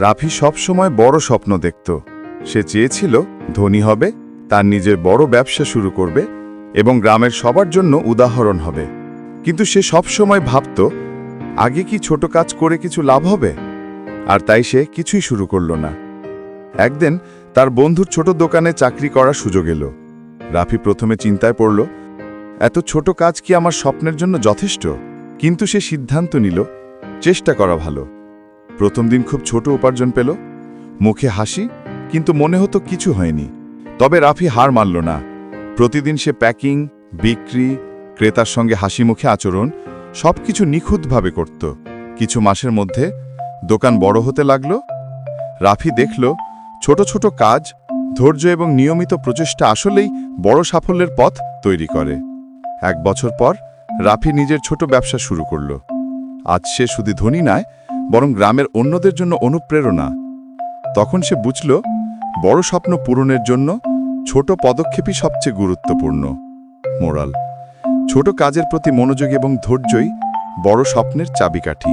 রাফি সবসময় বড় স্বপ্ন দেখত। সে চেয়েছিল ধনী হবে, তার নিজের বড় ব্যবসা শুরু করবে এবং গ্রামের সবার জন্য উদাহরণ হবে। কিন্তু সে সবসময় ভাবত, আগে কি ছোট কাজ করে কিছু লাভ হবে? আর তাই সে কিছুই শুরু করল না। একদিন তার বন্ধুর ছোট দোকানে চাকরি করার সুযোগ এলো। রাফি প্রথমে চিন্তায় পড়ল, এত ছোট কাজ কি আমার স্বপ্নের জন্য যথেষ্ট? কিন্তু সে সিদ্ধান্ত নিল, চেষ্টা করা ভালো। প্রথম দিন খুব ছোট উপার্জন পেল, মুখে হাসি, কিন্তু মনে হতো কিছু হয়নি। তবে রাফি হার মানল না। প্রতিদিন সে প্যাকিং, বিক্রি, ক্রেতার সঙ্গে হাসি মুখে আচরণ সবকিছু নিখুঁতভাবে করত। কিছু মাসের মধ্যে দোকান বড় হতে লাগল। রাফি দেখল, ছোট ছোট কাজ, ধৈর্য এবং নিয়মিত প্রচেষ্টা আসলেই বড় সাফল্যের পথ তৈরি করে। 1 বছর পর রাফি নিজের ছোট ব্যবসা শুরু করল। আজ সে শুধু ধনী নয়, বরং গ্রামের অন্যদের জন্য অনুপ্রেরণা। তখন সে বুঝল, বড় স্বপ্ন পূরণের জন্য ছোট পদক্ষেপই সবচেয়ে গুরুত্বপূর্ণ। মোরাল: ছোট কাজের প্রতি মনোযোগ এবং ধৈর্যই বড় স্বপ্নের চাবিকাঠি।